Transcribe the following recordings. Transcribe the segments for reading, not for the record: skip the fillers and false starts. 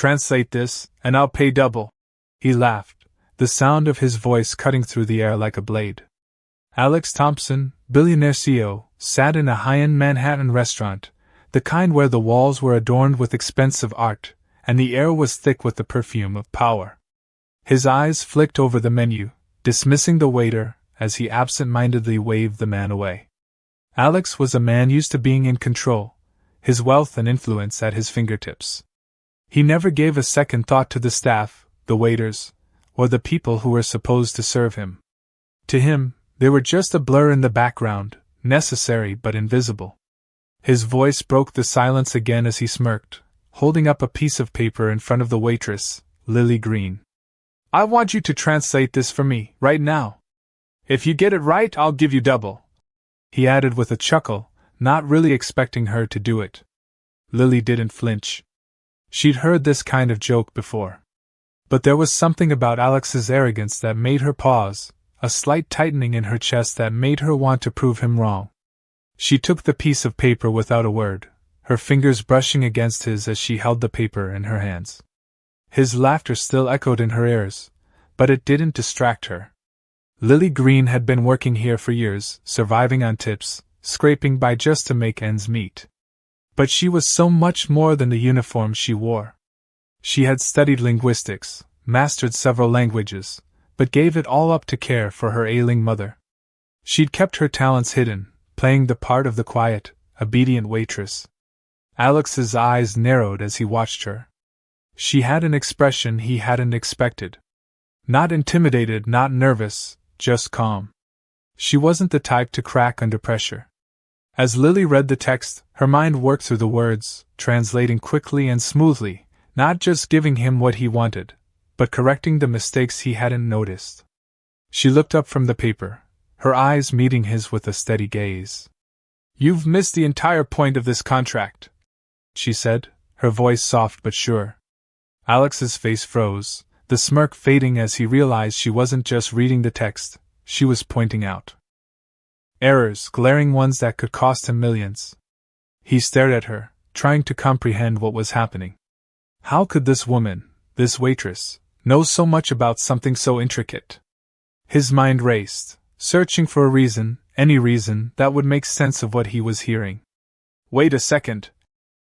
Translate this, and I'll pay double. He laughed, the sound of his voice cutting through the air like a blade. Alex Thompson, billionaire CEO, sat in a high-end Manhattan restaurant, the kind where the walls were adorned with expensive art, and the air was thick with the perfume of power. His eyes flicked over the menu, dismissing the waiter, as he absent-mindedly waved the man away. Alex was a man used to being in control, his wealth and influence at his fingertips. He never gave a second thought to the staff, the waiters, or the people who were supposed to serve him. To him, they were just a blur in the background, necessary but invisible. His voice broke the silence again as he smirked, holding up a piece of paper in front of the waitress, Lily Green. I want you to translate this for me, right now. If you get it right, I'll give you double. He added with a chuckle, not really expecting her to do it. Lily didn't flinch. She'd heard this kind of joke before. But there was something about Alex's arrogance that made her pause, a slight tightening in her chest that made her want to prove him wrong. She took the piece of paper without a word, her fingers brushing against his as she held the paper in her hands. His laughter still echoed in her ears, but it didn't distract her. Lily Green had been working here for years, surviving on tips, scraping by just to make ends meet. But she was so much more than the uniform she wore. She had studied linguistics, mastered several languages, but gave it all up to care for her ailing mother. She'd kept her talents hidden, playing the part of the quiet, obedient waitress. Alex's eyes narrowed as he watched her. She had an expression he hadn't expected. Not intimidated, not nervous, just calm. She wasn't the type to crack under pressure. As Lily read the text, her mind worked through the words, translating quickly and smoothly, not just giving him what he wanted, but correcting the mistakes he hadn't noticed. She looked up from the paper, her eyes meeting his with a steady gaze. You've missed the entire point of this contract, she said, her voice soft but sure. Alex's face froze, the smirk fading as he realized she wasn't just reading the text, she was pointing out errors, glaring ones that could cost him millions. He stared at her, trying to comprehend what was happening. How could this woman, this waitress, know so much about something so intricate? His mind raced, searching for a reason, any reason, that would make sense of what he was hearing. Wait a second,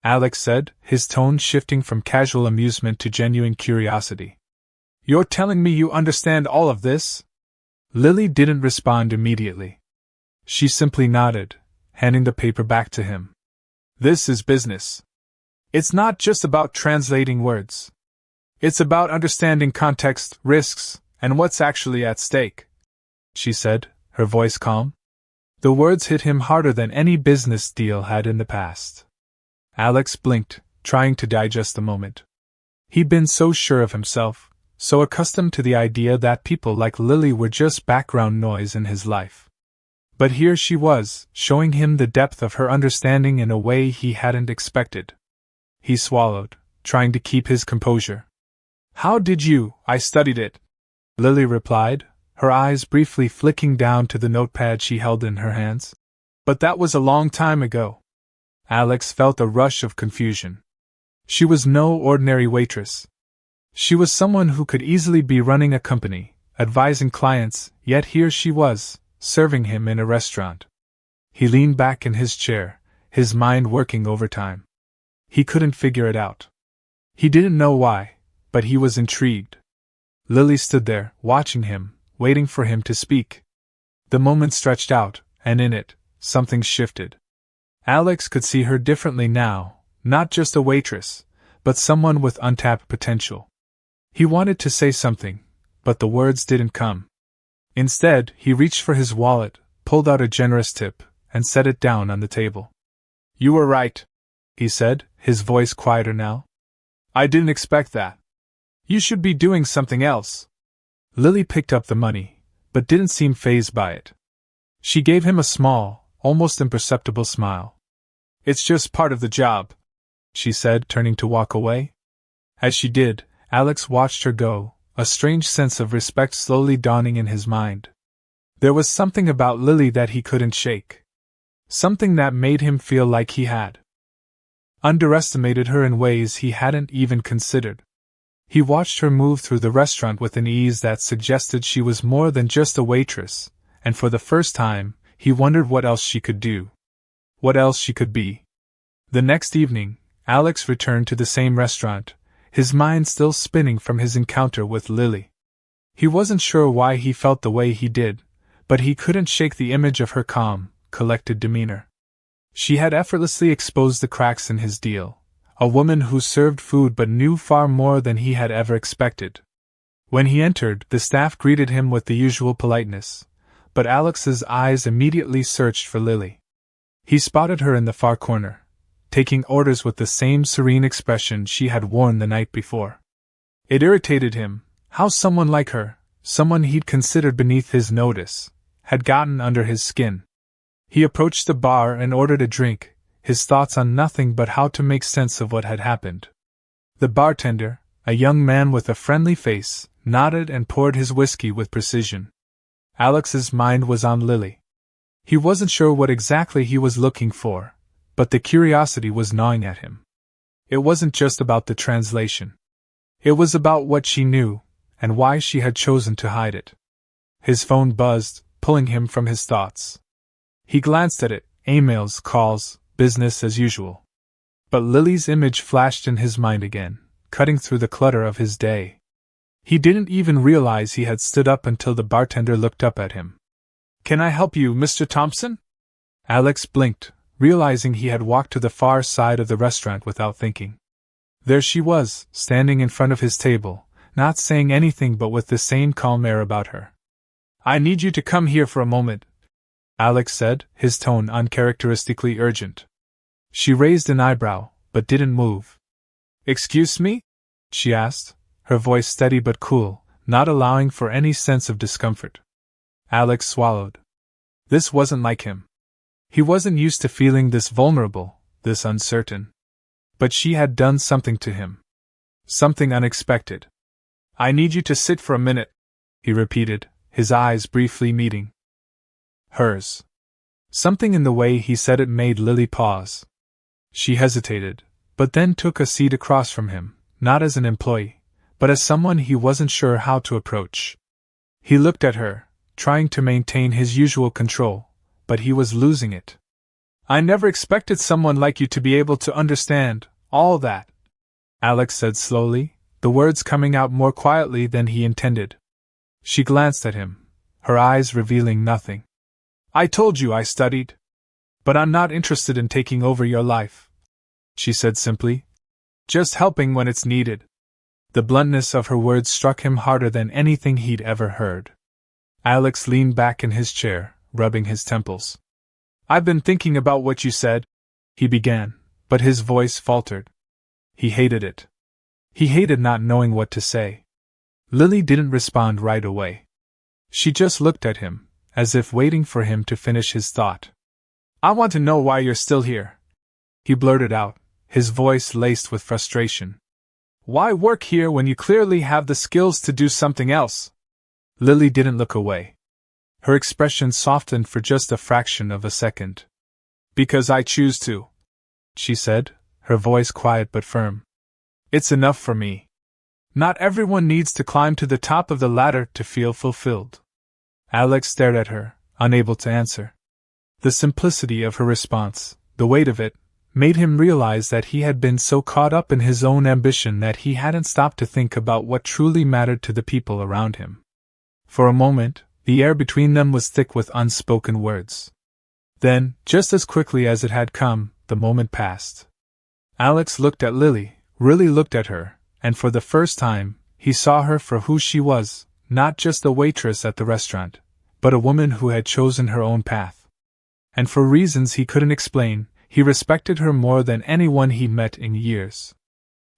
Alex said, his tone shifting from casual amusement to genuine curiosity. You're telling me you understand all of this? Lily didn't respond immediately. She simply nodded, handing the paper back to him. This is business. It's not just about translating words. It's about understanding context, risks, and what's actually at stake, she said, her voice calm. The words hit him harder than any business deal had in the past. Alex blinked, trying to digest the moment. He'd been so sure of himself, so accustomed to the idea that people like Lily were just background noise in his life. But here she was, showing him the depth of her understanding in a way he hadn't expected. He swallowed, trying to keep his composure. How did you? I studied it, Lily replied, her eyes briefly flicking down to the notepad she held in her hands. But that was a long time ago. Alex felt a rush of confusion. She was no ordinary waitress. She was someone who could easily be running a company, advising clients, yet here she was, serving him in a restaurant. He leaned back in his chair, his mind working overtime. He couldn't figure it out. He didn't know why, but he was intrigued. Lily stood there, watching him, waiting for him to speak. The moment stretched out, and in it, something shifted. Alex could see her differently now, not just a waitress, but someone with untapped potential. He wanted to say something, but the words didn't come. Instead, he reached for his wallet, pulled out a generous tip, and set it down on the table. You were right, he said, his voice quieter now. I didn't expect that. You should be doing something else. Lily picked up the money, but didn't seem fazed by it. She gave him a small, almost imperceptible smile. It's just part of the job, she said, turning to walk away. As she did, Alex watched her go, a strange sense of respect slowly dawning in his mind. There was something about Lily that he couldn't shake. Something that made him feel like he had underestimated her in ways he hadn't even considered. He watched her move through the restaurant with an ease that suggested she was more than just a waitress, and for the first time, he wondered what else she could do. What else she could be. The next evening, Alex returned to the same restaurant, his mind still spinning from his encounter with Lily. He wasn't sure why he felt the way he did, but he couldn't shake the image of her calm, collected demeanor. She had effortlessly exposed the cracks in his deal, a woman who served food but knew far more than he had ever expected. When he entered, the staff greeted him with the usual politeness, but Alex's eyes immediately searched for Lily. He spotted her in the far corner, taking orders with the same serene expression she had worn the night before. It irritated him how someone like her, someone he'd considered beneath his notice, had gotten under his skin. He approached the bar and ordered a drink, his thoughts on nothing but how to make sense of what had happened. The bartender, a young man with a friendly face, nodded and poured his whiskey with precision. Alex's mind was on Lily. He wasn't sure what exactly he was looking for, but the curiosity was gnawing at him. It wasn't just about the translation. It was about what she knew, and why she had chosen to hide it. His phone buzzed, pulling him from his thoughts. He glanced at it, emails, calls, business as usual. But Lily's image flashed in his mind again, cutting through the clutter of his day. He didn't even realize he had stood up until the bartender looked up at him. "Can I help you, Mr. Thompson?" Alex blinked, realizing he had walked to the far side of the restaurant without thinking. There she was, standing in front of his table, not saying anything but with the same calm air about her. "I need you to come here for a moment," Alex said, his tone uncharacteristically urgent. She raised an eyebrow, but didn't move. "Excuse me?" she asked, her voice steady but cool, not allowing for any sense of discomfort. Alex swallowed. This wasn't like him. He wasn't used to feeling this vulnerable, this uncertain. But she had done something to him. Something unexpected. "I need you to sit for a minute," he repeated, his eyes briefly meeting hers. Something in the way he said it made Lily pause. She hesitated, but then took a seat across from him, not as an employee, but as someone he wasn't sure how to approach. He looked at her, trying to maintain his usual control, but he was losing it. "I never expected someone like you to be able to understand all that," Alex said slowly, the words coming out more quietly than he intended. She glanced at him, her eyes revealing nothing. "I told you I studied. But I'm not interested in taking over your life," she said simply. "Just helping when it's needed." The bluntness of her words struck him harder than anything he'd ever heard. Alex leaned back in his chair, rubbing his temples. "I've been thinking about what you said," he began, but his voice faltered. He hated it. He hated not knowing what to say. Lily didn't respond right away. She just looked at him, as if waiting for him to finish his thought. "I want to know why you're still here," he blurted out, his voice laced with frustration. "Why work here when you clearly have the skills to do something else?" Lily didn't look away. Her expression softened for just a fraction of a second. "Because I choose to," she said, her voice quiet but firm. "It's enough for me. Not everyone needs to climb to the top of the ladder to feel fulfilled." Alex stared at her, unable to answer. The simplicity of her response, the weight of it, made him realize that he had been so caught up in his own ambition that he hadn't stopped to think about what truly mattered to the people around him. For a moment, the air between them was thick with unspoken words. Then, just as quickly as it had come, the moment passed. Alex looked at Lily, really looked at her, and for the first time, he saw her for who she was, not just a waitress at the restaurant, but a woman who had chosen her own path. And for reasons he couldn't explain, he respected her more than anyone he'd met in years.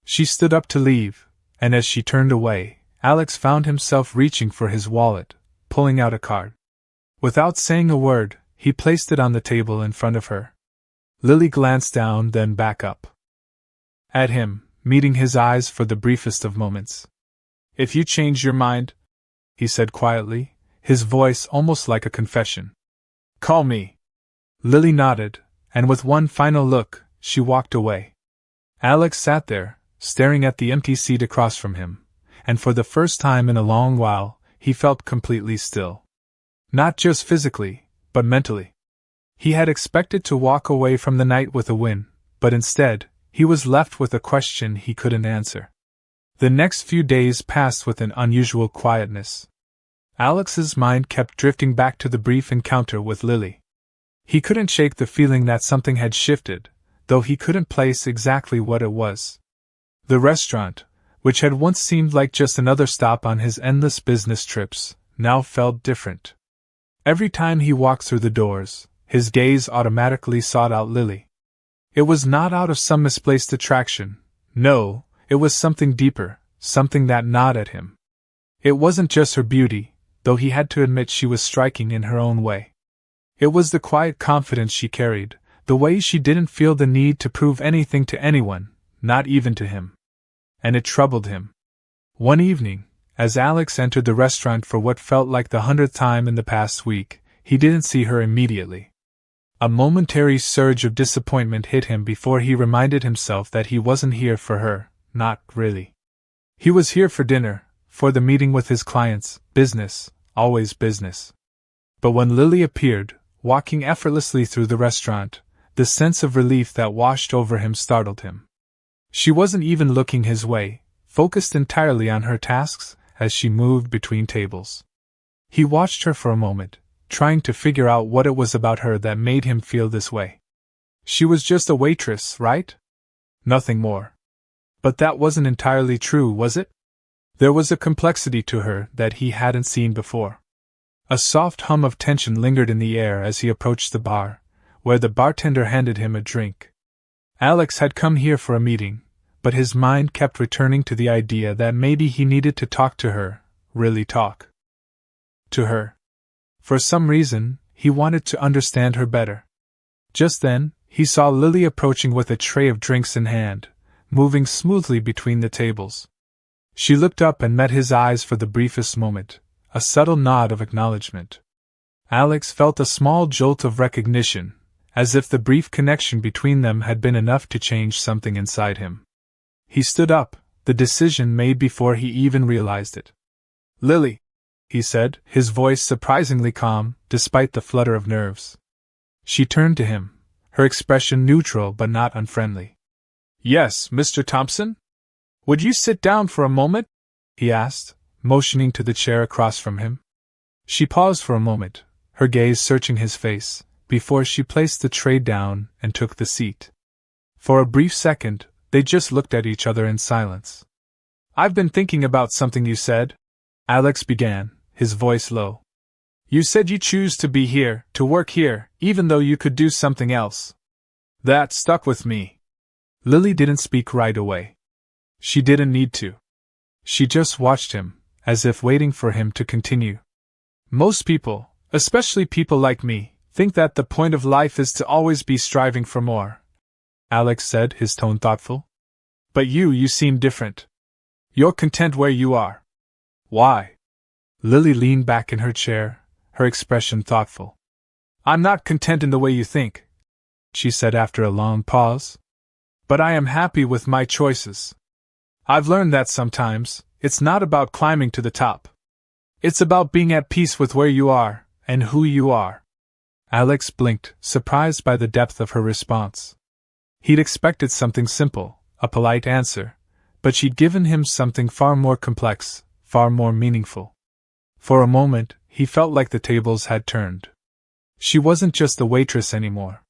She stood up to leave, and as she turned away, Alex found himself reaching for his wallet, pulling out a card. Without saying a word, he placed it on the table in front of her. Lily glanced down, then back up at him, meeting his eyes for the briefest of moments. "If you change your mind," he said quietly, his voice almost like a confession, "call me." Lily nodded, and with one final look, she walked away. Alex sat there, staring at the empty seat across from him, and for the first time in a long while, he felt completely still. Not just physically, but mentally. He had expected to walk away from the night with a win, but instead, he was left with a question he couldn't answer. The next few days passed with an unusual quietness. Alex's mind kept drifting back to the brief encounter with Lily. He couldn't shake the feeling that something had shifted, though he couldn't place exactly what it was. The restaurant, which had once seemed like just another stop on his endless business trips, now felt different. Every time he walked through the doors, his gaze automatically sought out Lily. It was not out of some misplaced attraction. No, it was something deeper, something that gnawed at him. It wasn't just her beauty, though he had to admit she was striking in her own way. It was the quiet confidence she carried, the way she didn't feel the need to prove anything to anyone, not even to him. And it troubled him. One evening, as Alex entered the restaurant for what felt like the 100th time in the past week, he didn't see her immediately. A momentary surge of disappointment hit him before he reminded himself that he wasn't here for her, not really. He was here for dinner, for the meeting with his clients, business, always business. But when Lily appeared, walking effortlessly through the restaurant, the sense of relief that washed over him startled him. She wasn't even looking his way, focused entirely on her tasks as she moved between tables. He watched her for a moment, trying to figure out what it was about her that made him feel this way. She was just a waitress, right? Nothing more. But that wasn't entirely true, was it? There was a complexity to her that he hadn't seen before. A soft hum of tension lingered in the air as he approached the bar, where the bartender handed him a drink. Alex had come here for a meeting, but his mind kept returning to the idea that maybe he needed to talk to her, really talk to her. For some reason, he wanted to understand her better. Just then, he saw Lily approaching with a tray of drinks in hand, moving smoothly between the tables. She looked up and met his eyes for the briefest moment, a subtle nod of acknowledgement. Alex felt a small jolt of recognition, as if the brief connection between them had been enough to change something inside him. He stood up, the decision made before he even realized it. "Lily," he said, his voice surprisingly calm, despite the flutter of nerves. She turned to him, her expression neutral but not unfriendly. "Yes, Mr. Thompson? Would you sit down for a moment?" he asked, motioning to the chair across from him. She paused for a moment, her gaze searching his face, before she placed the tray down and took the seat. For a brief second, they just looked at each other in silence. "I've been thinking about something you said," Alex began, his voice low. "You said you choose to be here, to work here, even though you could do something else. That stuck with me." Lily didn't speak right away. She didn't need to. She just watched him, as if waiting for him to continue. "Most people, especially people like me, think that the point of life is to always be striving for more," Alex said, his tone thoughtful. "But you seem different. You're content where you are. Why?" Lily leaned back in her chair, her expression thoughtful. "I'm not content in the way you think," she said after a long pause. "But I am happy with my choices. I've learned that sometimes, it's not about climbing to the top. It's about being at peace with where you are, and who you are." Alex blinked, surprised by the depth of her response. He'd expected something simple, a polite answer, but she'd given him something far more complex, far more meaningful. For a moment, he felt like the tables had turned. She wasn't just a waitress anymore.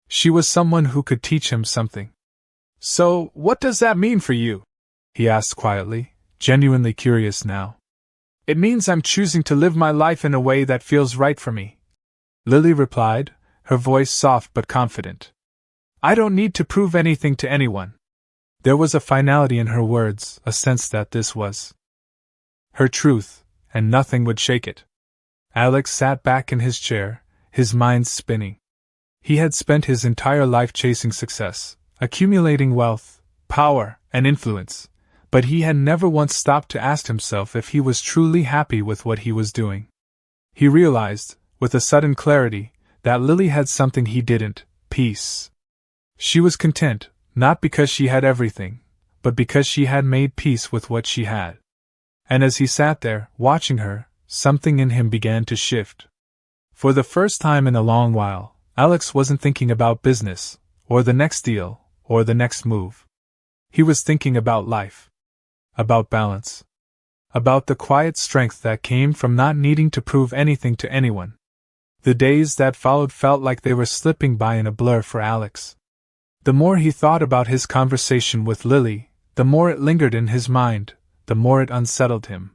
She was someone who could teach him something. "So, what does that mean for you?" he asked quietly, genuinely curious now. "It means I'm choosing to live my life in a way that feels right for me," Lily replied, her voice soft but confident. "I don't need to prove anything to anyone." There was a finality in her words, a sense that this was her truth, and nothing would shake it. Alex sat back in his chair, his mind spinning. He had spent his entire life chasing success, accumulating wealth, power, and influence, but he had never once stopped to ask himself if he was truly happy with what he was doing. He realized, with a sudden clarity, that Lily had something he didn't: peace. She was content, not because she had everything, but because she had made peace with what she had. And as he sat there, watching her, something in him began to shift. For the first time in a long while, Alex wasn't thinking about business, or the next deal, or the next move. He was thinking about life. About balance. About the quiet strength that came from not needing to prove anything to anyone. The days that followed felt like they were slipping by in a blur for Alex. The more he thought about his conversation with Lily, the more it lingered in his mind, the more it unsettled him.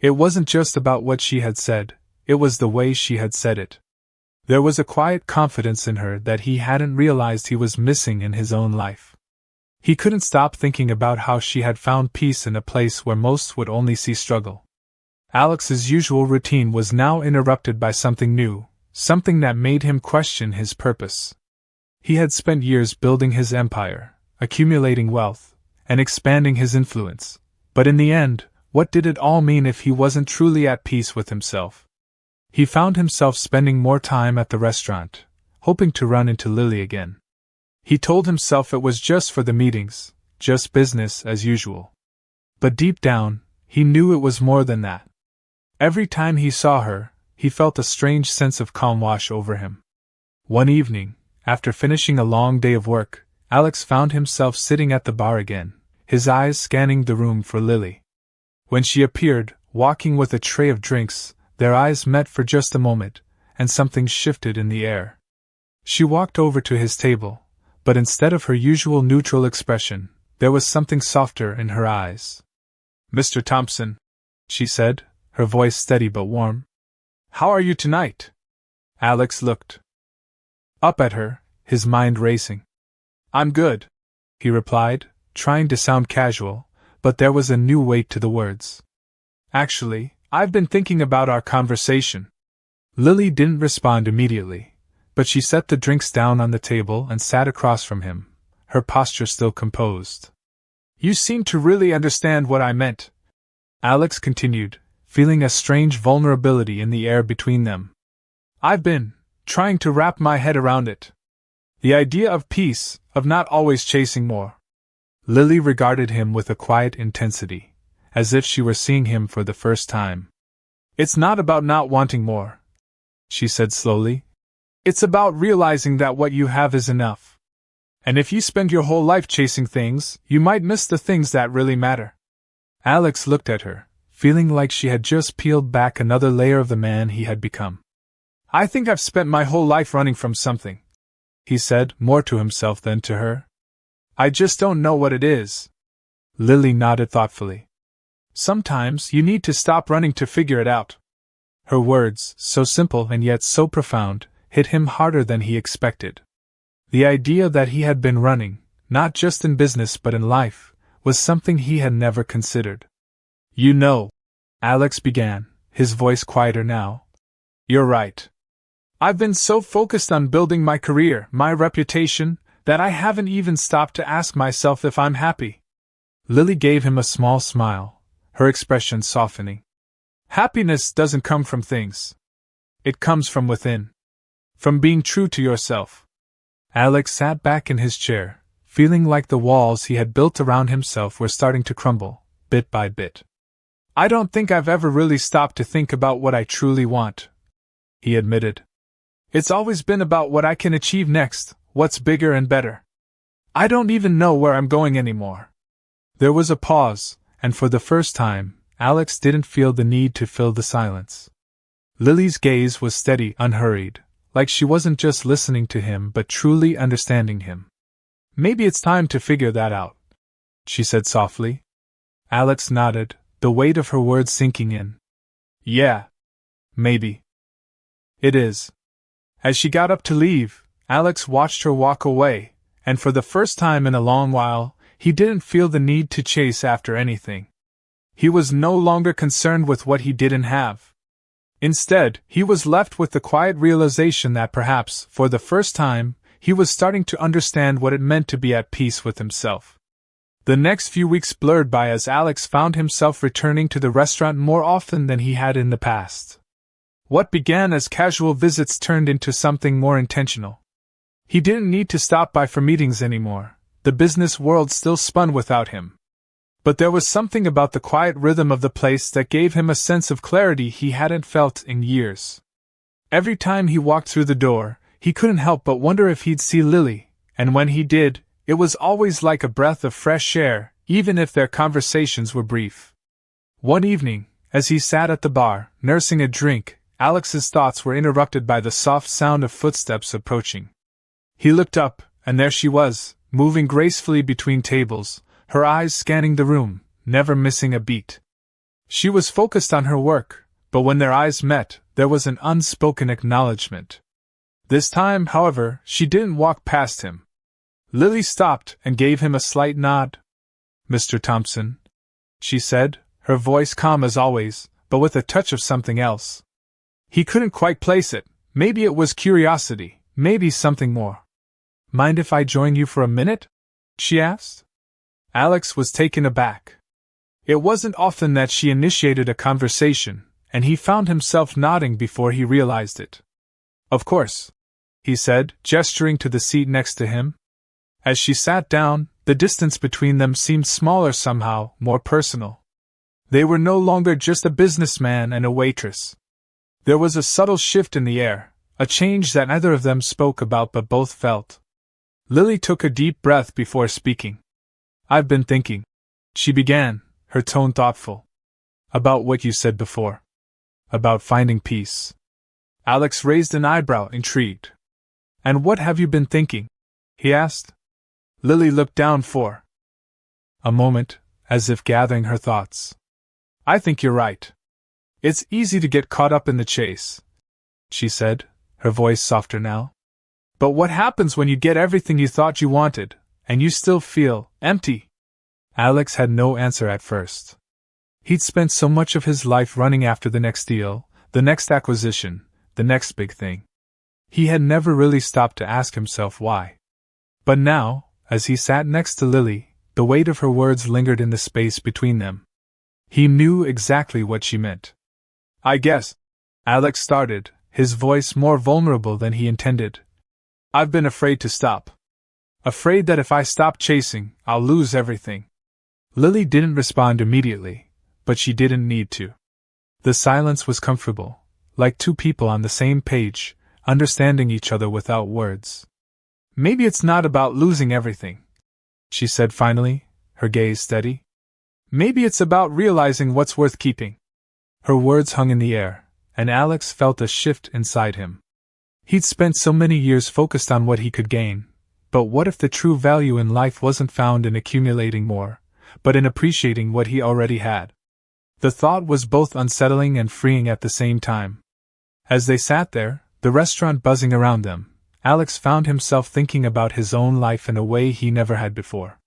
It wasn't just about what she had said, it was the way she had said it. There was a quiet confidence in her that he hadn't realized he was missing in his own life. He couldn't stop thinking about how she had found peace in a place where most would only see struggle. Alex's usual routine was now interrupted by something new, something that made him question his purpose. He had spent years building his empire, accumulating wealth, and expanding his influence, but in the end, what did it all mean if he wasn't truly at peace with himself? He found himself spending more time at the restaurant, hoping to run into Lily again. He told himself it was just for the meetings, just business as usual. But deep down, he knew it was more than that. Every time he saw her, he felt a strange sense of calm wash over him. One evening, after finishing a long day of work, Alex found himself sitting at the bar again, his eyes scanning the room for Lily. When she appeared, walking with a tray of drinks, their eyes met for just a moment, and something shifted in the air. She walked over to his table, but instead of her usual neutral expression, there was something softer in her eyes. "Mr. Thompson," she said, her voice steady but warm. "How are you tonight?" Alex looked up at her, his mind racing. "I'm good," he replied, trying to sound casual, but there was a new weight to the words. "Actually, I've been thinking about our conversation." Lily didn't respond immediately, but she set the drinks down on the table and sat across from him, her posture still composed. "You seem to really understand what I meant," Alex continued, feeling a strange vulnerability in the air between them. "I've been trying to wrap my head around it. The idea of peace, of not always chasing more." Lily regarded him with a quiet intensity, as if she were seeing him for the first time. "It's not about not wanting more," she said slowly. "It's about realizing that what you have is enough. And if you spend your whole life chasing things, you might miss the things that really matter." Alex looked at her, feeling like she had just peeled back another layer of the man he had become. "I think I've spent my whole life running from something," he said, more to himself than to her. "I just don't know what it is." Lily nodded thoughtfully. "Sometimes you need to stop running to figure it out." Her words, so simple and yet so profound, hit him harder than he expected. The idea that he had been running, not just in business but in life, was something he had never considered. "You know," Alex began, his voice quieter now. "You're right. I've been so focused on building my career, my reputation, that I haven't even stopped to ask myself if I'm happy." Lily gave him a small smile, her expression softening. "Happiness doesn't come from things. It comes from within. From being true to yourself." Alex sat back in his chair, feeling like the walls he had built around himself were starting to crumble, bit by bit. "I don't think I've ever really stopped to think about what I truly want," he admitted. "It's always been about what I can achieve next, what's bigger and better. I don't even know where I'm going anymore." There was a pause, and for the first time, Alex didn't feel the need to fill the silence. Lily's gaze was steady, unhurried, like she wasn't just listening to him but truly understanding him. "Maybe it's time to figure that out," she said softly. Alex nodded, the weight of her words sinking in. "Yeah. Maybe. It is." As she got up to leave, Alex watched her walk away, and for the first time in a long while, he didn't feel the need to chase after anything. He was no longer concerned with what he didn't have. Instead, he was left with the quiet realization that perhaps, for the first time, he was starting to understand what it meant to be at peace with himself. The next few weeks blurred by as Alex found himself returning to the restaurant more often than he had in the past. What began as casual visits turned into something more intentional. He didn't need to stop by for meetings anymore. The business world still spun without him. But there was something about the quiet rhythm of the place that gave him a sense of clarity he hadn't felt in years. Every time he walked through the door, he couldn't help but wonder if he'd see Lily, and when he did, it was always like a breath of fresh air, even if their conversations were brief. One evening, as he sat at the bar, nursing a drink, Alex's thoughts were interrupted by the soft sound of footsteps approaching. He looked up, and there she was, moving gracefully between tables, her eyes scanning the room, never missing a beat. She was focused on her work, but when their eyes met, there was an unspoken acknowledgement. This time, however, she didn't walk past him. Lily stopped and gave him a slight nod. "Mr. Thompson," she said, her voice calm as always, but with a touch of something else. He couldn't quite place it. Maybe it was curiosity, maybe something more. "Mind if I join you for a minute?" she asked. Alex was taken aback. It wasn't often that she initiated a conversation, and he found himself nodding before he realized it. "Of course," he said, gesturing to the seat next to him. As she sat down, the distance between them seemed smaller somehow, more personal. They were no longer just a businessman and a waitress. There was a subtle shift in the air, a change that neither of them spoke about but both felt. Lily took a deep breath before speaking. "I've been thinking," she began, her tone thoughtful, "about what you said before. About finding peace." Alex raised an eyebrow, intrigued. "And what have you been thinking?" he asked. Lily looked down for a moment, as if gathering her thoughts. "I think you're right. It's easy to get caught up in the chase," she said, her voice softer now. "But what happens when you get everything you thought you wanted, and you still feel empty?" Alex had no answer at first. He'd spent so much of his life running after the next deal, the next acquisition, the next big thing. He had never really stopped to ask himself why. But now, as he sat next to Lily, the weight of her words lingered in the space between them. He knew exactly what she meant. "I guess," Alex started, his voice more vulnerable than he intended. "I've been afraid to stop. Afraid that if I stop chasing, I'll lose everything." Lily didn't respond immediately, but she didn't need to. The silence was comfortable, like two people on the same page, understanding each other without words. "Maybe it's not about losing everything," she said finally, her gaze steady. "Maybe it's about realizing what's worth keeping." Her words hung in the air, and Alex felt a shift inside him. He'd spent so many years focused on what he could gain, but what if the true value in life wasn't found in accumulating more, but in appreciating what he already had? The thought was both unsettling and freeing at the same time. As they sat there, the restaurant buzzing around them, Alex found himself thinking about his own life in a way he never had before.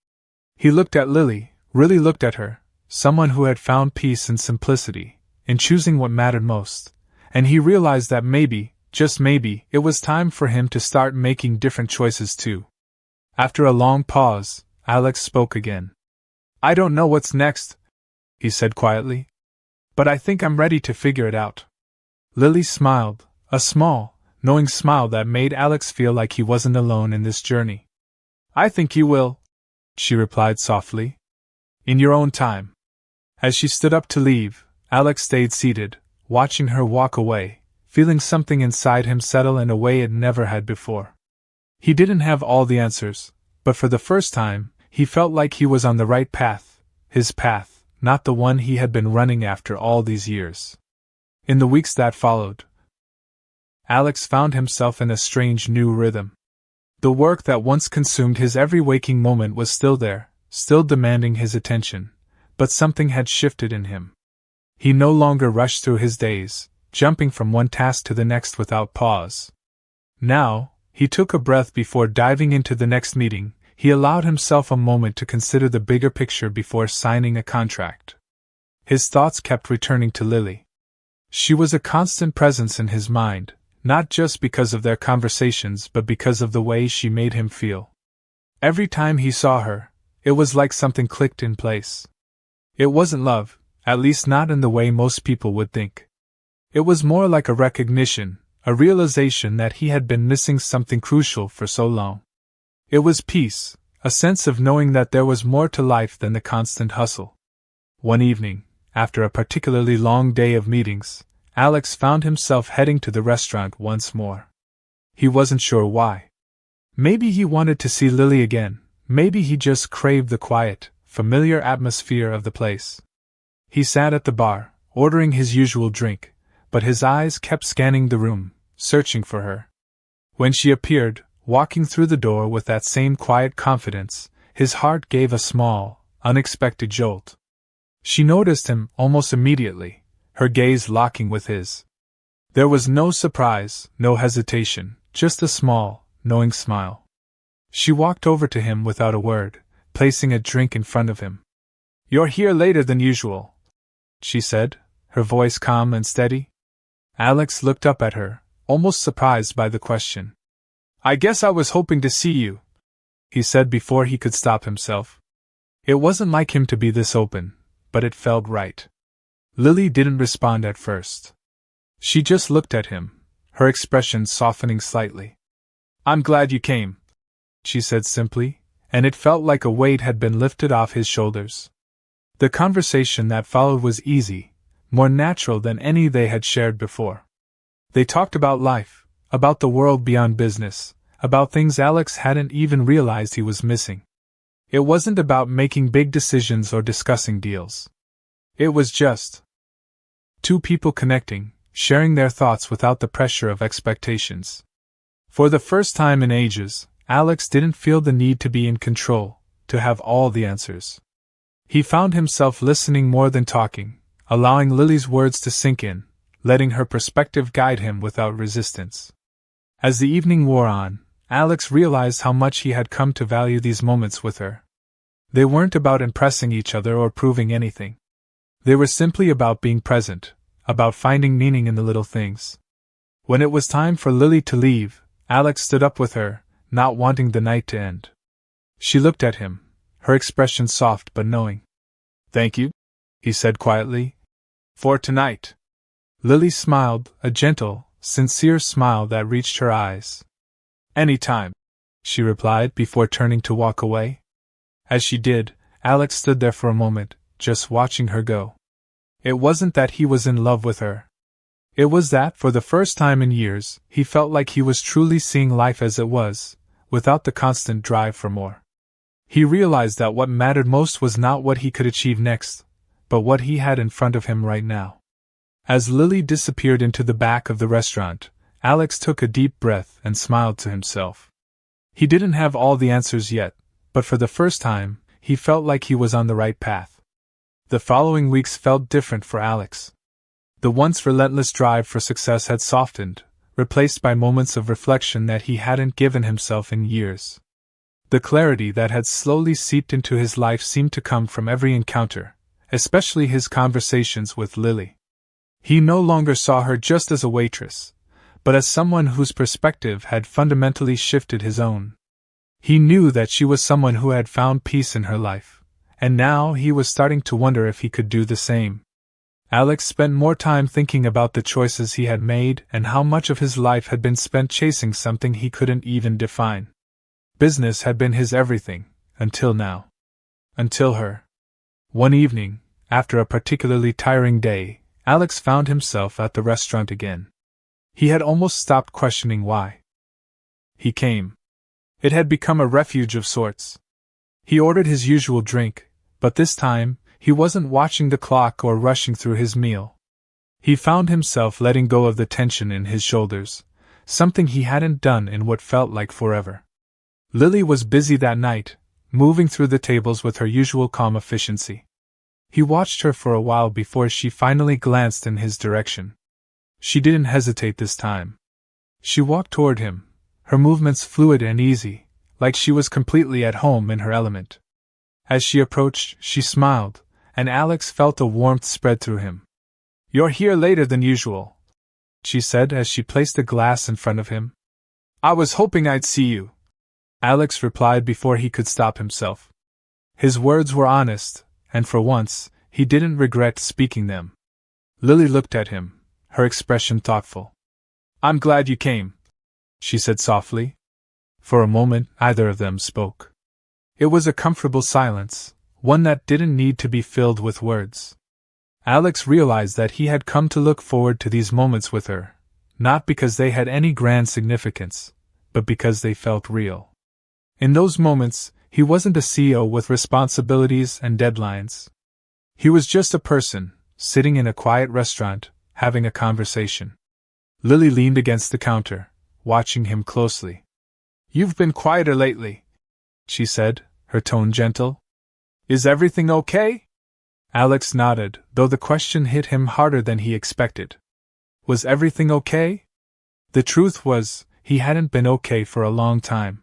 He looked at Lily, really looked at her, someone who had found peace and simplicity, in choosing what mattered most, and he realized that maybe, just maybe, it was time for him to start making different choices too. After a long pause, Alex spoke again. "I don't know what's next," he said quietly, "but I think I'm ready to figure it out." Lily smiled, a small, knowing smile that made Alex feel like he wasn't alone in this journey. "I think you will," she replied softly. "In your own time." As she stood up to leave, Alex stayed seated, watching her walk away, feeling something inside him settle in a way it never had before. He didn't have all the answers, but for the first time, he felt like he was on the right path, his path, not the one he had been running after all these years. In the weeks that followed, Alex found himself in a strange new rhythm. The work that once consumed his every waking moment was still there, still demanding his attention, but something had shifted in him. He no longer rushed through his days, jumping from one task to the next without pause. Now, he took a breath before diving into the next meeting. He allowed himself a moment to consider the bigger picture before signing a contract. His thoughts kept returning to Lily. She was a constant presence in his mind, not just because of their conversations but because of the way she made him feel. Every time he saw her, it was like something clicked in place. It wasn't love, at least not in the way most people would think. It was more like a recognition, a realization that he had been missing something crucial for so long. It was peace, a sense of knowing that there was more to life than the constant hustle. One evening, after a particularly long day of meetings, Alex found himself heading to the restaurant once more. He wasn't sure why. Maybe he wanted to see Lily again, maybe he just craved the quiet, familiar atmosphere of the place. He sat at the bar, ordering his usual drink, but his eyes kept scanning the room, searching for her. When she appeared, walking through the door with that same quiet confidence, his heart gave a small, unexpected jolt. She noticed him almost immediately, her gaze locking with his. There was no surprise, no hesitation, just a small, knowing smile. She walked over to him without a word, placing a drink in front of him. "You're here later than usual," she said, her voice calm and steady. Alex looked up at her, almost surprised by the question. "I guess I was hoping to see you," he said before he could stop himself. It wasn't like him to be this open, but it felt right. Lily didn't respond at first. She just looked at him, her expression softening slightly. "I'm glad you came," she said simply, and it felt like a weight had been lifted off his shoulders. The conversation that followed was easy, more natural than any they had shared before. They talked about life, about the world beyond business, about things Alex hadn't even realized he was missing. It wasn't about making big decisions or discussing deals. It was just two people connecting, sharing their thoughts without the pressure of expectations. For the first time in ages, Alex didn't feel the need to be in control, to have all the answers. He found himself listening more than talking, allowing Lily's words to sink in, letting her perspective guide him without resistance. As the evening wore on, Alex realized how much he had come to value these moments with her. They weren't about impressing each other or proving anything. They were simply about being present, about finding meaning in the little things. When it was time for Lily to leave, Alex stood up with her, not wanting the night to end. She looked at him, her expression soft but knowing. "Thank you," he said quietly. "For tonight." Lily smiled, a gentle, sincere smile that reached her eyes. "Any time," she replied before turning to walk away. As she did, Alex stood there for a moment, just watching her go. It wasn't that he was in love with her. It was that, for the first time in years, he felt like he was truly seeing life as it was, without the constant drive for more. He realized that what mattered most was not what he could achieve next, but what he had in front of him right now. As Lily disappeared into the back of the restaurant, Alex took a deep breath and smiled to himself. He didn't have all the answers yet, but for the first time, he felt like he was on the right path. The following weeks felt different for Alex. The once relentless drive for success had softened, replaced by moments of reflection that he hadn't given himself in years. The clarity that had slowly seeped into his life seemed to come from every encounter, especially his conversations with Lily. He no longer saw her just as a waitress, but as someone whose perspective had fundamentally shifted his own. He knew that she was someone who had found peace in her life, and now he was starting to wonder if he could do the same. Alex spent more time thinking about the choices he had made and how much of his life had been spent chasing something he couldn't even define. Business had been his everything, until now. Until her. One evening, after a particularly tiring day, Alex found himself at the restaurant again. He had almost stopped questioning why he came. It had become a refuge of sorts. He ordered his usual drink, but this time, he wasn't watching the clock or rushing through his meal. He found himself letting go of the tension in his shoulders, something he hadn't done in what felt like forever. Lily was busy that night, moving through the tables with her usual calm efficiency. He watched her for a while before she finally glanced in his direction. She didn't hesitate this time. She walked toward him, her movements fluid and easy, like she was completely at home in her element. As she approached, she smiled, and Alex felt a warmth spread through him. "You're here later than usual," she said as she placed a glass in front of him. "I was hoping I'd see you," Alex replied before he could stop himself. His words were honest, and for once, he didn't regret speaking them. Lily looked at him, her expression thoughtful. "I'm glad you came," she said softly. For a moment, neither of them spoke. It was a comfortable silence, one that didn't need to be filled with words. Alex realized that he had come to look forward to these moments with her, not because they had any grand significance, but because they felt real. In those moments, he wasn't a CEO with responsibilities and deadlines. He was just a person, sitting in a quiet restaurant, having a conversation. Lily leaned against the counter, watching him closely. "You've been quieter lately," she said, her tone gentle. "Is everything okay?" Alex nodded, though the question hit him harder than he expected. Was everything okay? The truth was, he hadn't been okay for a long time.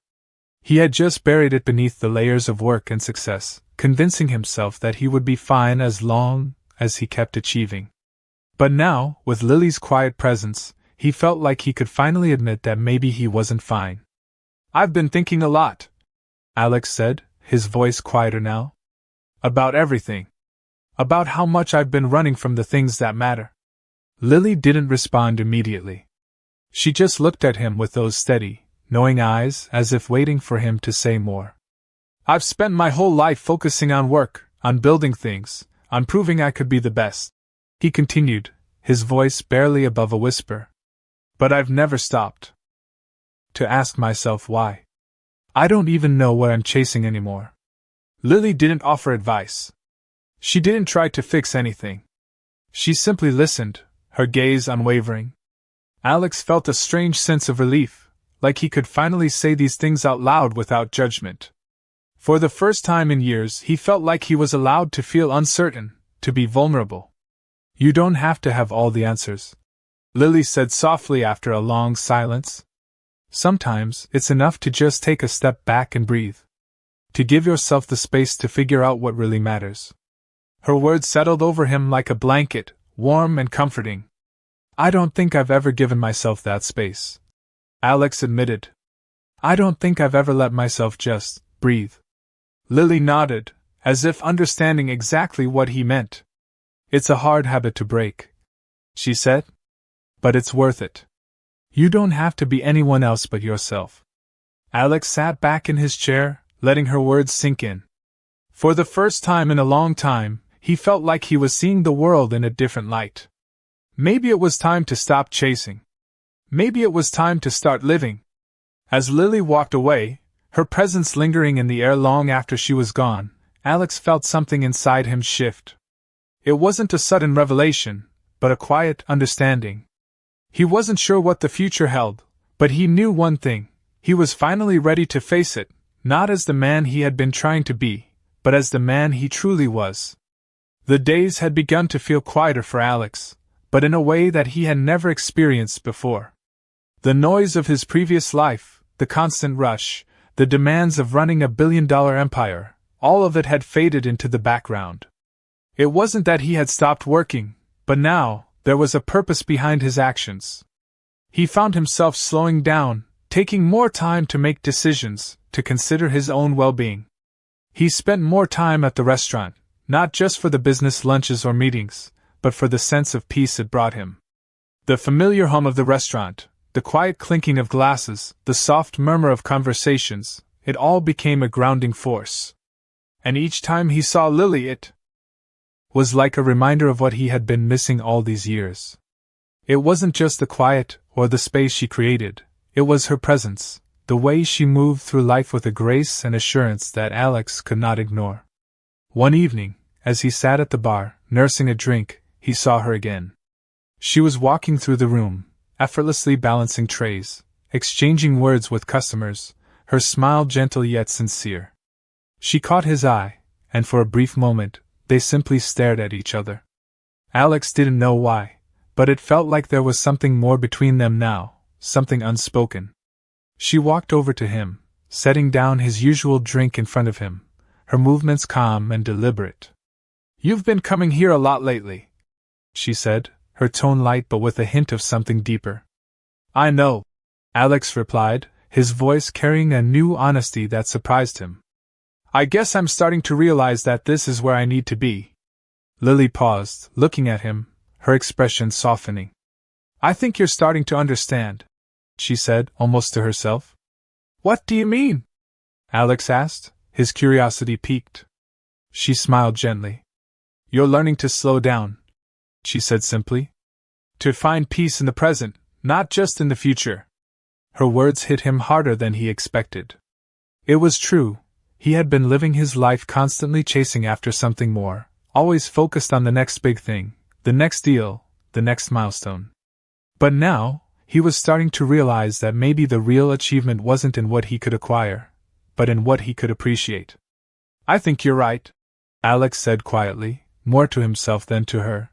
He had just buried it beneath the layers of work and success, convincing himself that he would be fine as long as he kept achieving. But now, with Lily's quiet presence, he felt like he could finally admit that maybe he wasn't fine. "I've been thinking a lot," Alex said, his voice quieter now. "About everything. About how much I've been running from the things that matter." Lily didn't respond immediately. She just looked at him with those steady, knowing eyes, as if waiting for him to say more. "I've spent my whole life focusing on work, on building things, on proving I could be the best," he continued, his voice barely above a whisper. "But I've never stopped to ask myself why. I don't even know what I'm chasing anymore." Lily didn't offer advice. She didn't try to fix anything. She simply listened, her gaze unwavering. Alex felt a strange sense of relief, like he could finally say these things out loud without judgment. For the first time in years, he felt like he was allowed to feel uncertain, to be vulnerable. "You don't have to have all the answers," Lily said softly after a long silence. "Sometimes it's enough to just take a step back and breathe. To give yourself the space to figure out what really matters." Her words settled over him like a blanket, warm and comforting. "I don't think I've ever given myself that space," Alex admitted. "I don't think I've ever let myself just breathe." Lily nodded, as if understanding exactly what he meant. "It's a hard habit to break," she said. "But it's worth it. You don't have to be anyone else but yourself." Alex sat back in his chair, letting her words sink in. For the first time in a long time, he felt like he was seeing the world in a different light. Maybe it was time to stop chasing. Maybe it was time to start living. As Lily walked away, her presence lingering in the air long after she was gone, Alex felt something inside him shift. It wasn't a sudden revelation, but a quiet understanding. He wasn't sure what the future held, but he knew one thing: he was finally ready to face it, not as the man he had been trying to be, but as the man he truly was. The days had begun to feel quieter for Alex, but in a way that he had never experienced before. The noise of his previous life, the constant rush, the demands of running a billion-dollar empire, all of it had faded into the background. It wasn't that he had stopped working, but now, there was a purpose behind his actions. He found himself slowing down, taking more time to make decisions, to consider his own well-being. He spent more time at the restaurant, not just for the business lunches or meetings, but for the sense of peace it brought him. The familiar hum of the restaurant, the quiet clinking of glasses, the soft murmur of conversations, it all became a grounding force. And each time he saw Lily, it was like a reminder of what he had been missing all these years. It wasn't just the quiet or the space she created, it was her presence, the way she moved through life with a grace and assurance that Alex could not ignore. One evening, as he sat at the bar, nursing a drink, he saw her again. She was walking through the room, effortlessly balancing trays, exchanging words with customers, her smile gentle yet sincere. She caught his eye, and for a brief moment, they simply stared at each other. Alex didn't know why, but it felt like there was something more between them now, something unspoken. She walked over to him, setting down his usual drink in front of him, her movements calm and deliberate. "You've been coming here a lot lately," she said, her tone light but with a hint of something deeper. "I know," Alex replied, his voice carrying a new honesty that surprised him. "I guess I'm starting to realize that this is where I need to be." Lily paused, looking at him, her expression softening. "I think you're starting to understand," she said, almost to herself. "What do you mean?" Alex asked, his curiosity piqued. She smiled gently. "You're learning to slow down," she said simply. "To find peace in the present, not just in the future." Her words hit him harder than he expected. It was true, he had been living his life constantly chasing after something more, always focused on the next big thing, the next deal, the next milestone. But now, he was starting to realize that maybe the real achievement wasn't in what he could acquire, but in what he could appreciate. "I think you're right," Alex said quietly, more to himself than to her.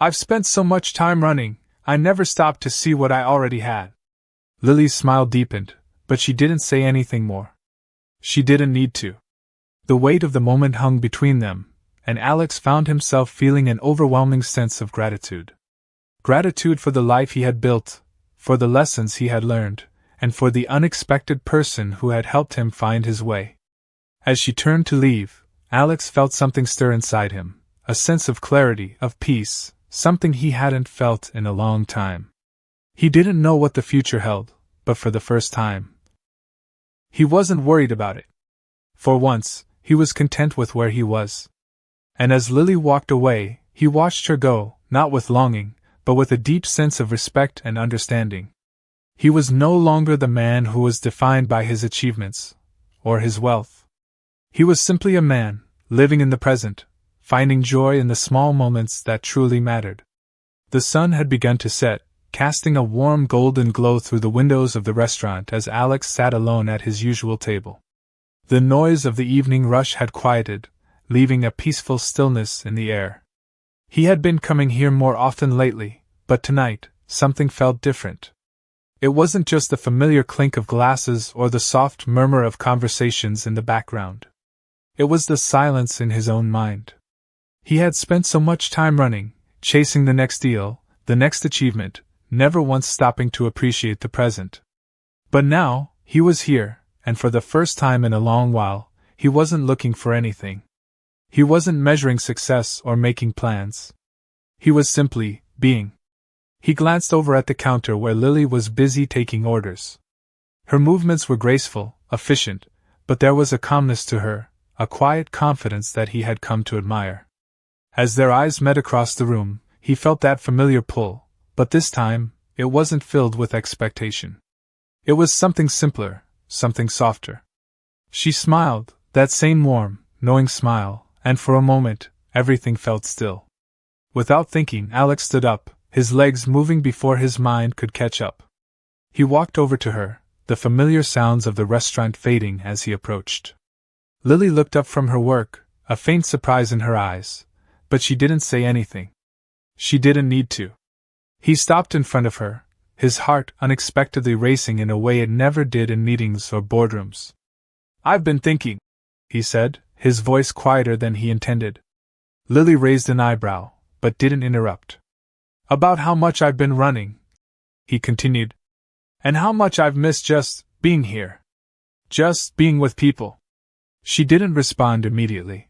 "I've spent so much time running, I never stopped to see what I already had." Lily's smile deepened, but she didn't say anything more. She didn't need to. The weight of the moment hung between them, and Alex found himself feeling an overwhelming sense of gratitude. Gratitude for the life he had built, for the lessons he had learned, and for the unexpected person who had helped him find his way. As she turned to leave, Alex felt something stir inside him, a sense of clarity, of peace, something he hadn't felt in a long time. He didn't know what the future held, but for the first time, he wasn't worried about it. For once, he was content with where he was. And as Lily walked away, he watched her go, not with longing, but with a deep sense of respect and understanding. He was no longer the man who was defined by his achievements, or his wealth. He was simply a man, living in the present, finding joy in the small moments that truly mattered. The sun had begun to set, casting a warm golden glow through the windows of the restaurant as Alex sat alone at his usual table. The noise of the evening rush had quieted, leaving a peaceful stillness in the air. He had been coming here more often lately, but tonight, something felt different. It wasn't just the familiar clink of glasses or the soft murmur of conversations in the background. It was the silence in his own mind. He had spent so much time running, chasing the next deal, the next achievement, never once stopping to appreciate the present. But now, he was here, and for the first time in a long while, he wasn't looking for anything. He wasn't measuring success or making plans. He was simply being. He glanced over at the counter where Lily was busy taking orders. Her movements were graceful, efficient, but there was a calmness to her, a quiet confidence that he had come to admire. As their eyes met across the room, he felt that familiar pull, but this time, it wasn't filled with expectation. It was something simpler, something softer. She smiled, that same warm, knowing smile, and for a moment, everything felt still. Without thinking, Alex stood up, his legs moving before his mind could catch up. He walked over to her, the familiar sounds of the restaurant fading as he approached. Lily looked up from her work, a faint surprise in her eyes, but she didn't say anything. She didn't need to. He stopped in front of her, his heart unexpectedly racing in a way it never did in meetings or boardrooms. "I've been thinking," he said, his voice quieter than he intended. Lily raised an eyebrow, but didn't interrupt. "About how much I've been running," he continued, "and how much I've missed just being here. Just being with people." She didn't respond immediately.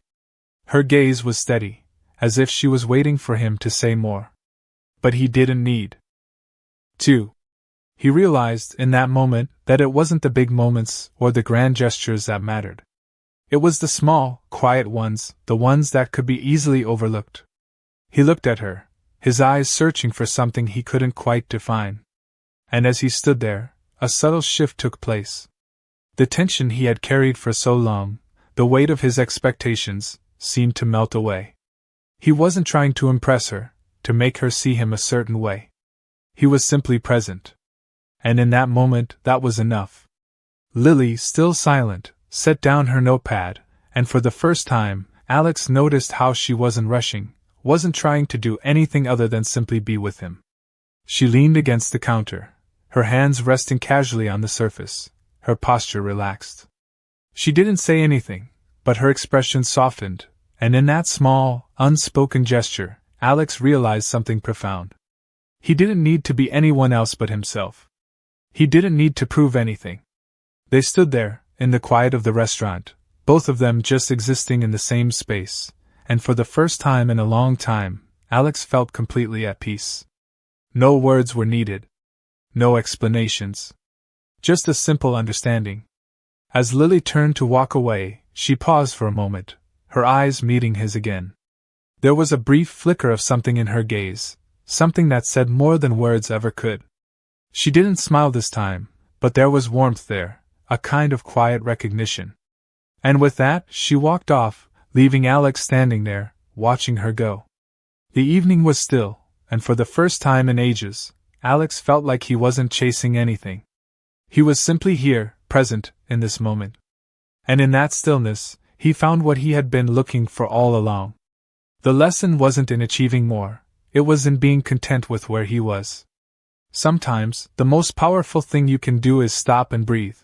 Her gaze was steady, as if she was waiting for him to say more. But he didn't need to. He realized in that moment that it wasn't the big moments or the grand gestures that mattered. It was the small, quiet ones, the ones that could be easily overlooked. He looked at her, his eyes searching for something he couldn't quite define. And as he stood there, a subtle shift took place. The tension he had carried for so long, the weight of his expectations, seemed to melt away. He wasn't trying to impress her, to make her see him a certain way. He was simply present. And in that moment, that was enough. Lily, still silent, set down her notepad, and for the first time, Alex noticed how she wasn't rushing, wasn't trying to do anything other than simply be with him. She leaned against the counter, her hands resting casually on the surface, her posture relaxed. She didn't say anything, but her expression softened, and in that small, unspoken gesture, Alex realized something profound. He didn't need to be anyone else but himself. He didn't need to prove anything. They stood there, in the quiet of the restaurant, both of them just existing in the same space, and for the first time in a long time, Alex felt completely at peace. No words were needed. No explanations. Just a simple understanding. As Lily turned to walk away, She paused for a moment, her eyes meeting his again. There was a brief flicker of something in her gaze, something that said more than words ever could. She didn't smile this time, but there was warmth there, a kind of quiet recognition. And with that, she walked off, leaving Alex standing there, watching her go. The evening was still, and for the first time in ages, Alex felt like he wasn't chasing anything. He was simply here, present, in this moment. And in that stillness, he found what he had been looking for all along. The lesson wasn't in achieving more, it was in being content with where he was. Sometimes, the most powerful thing you can do is stop and breathe.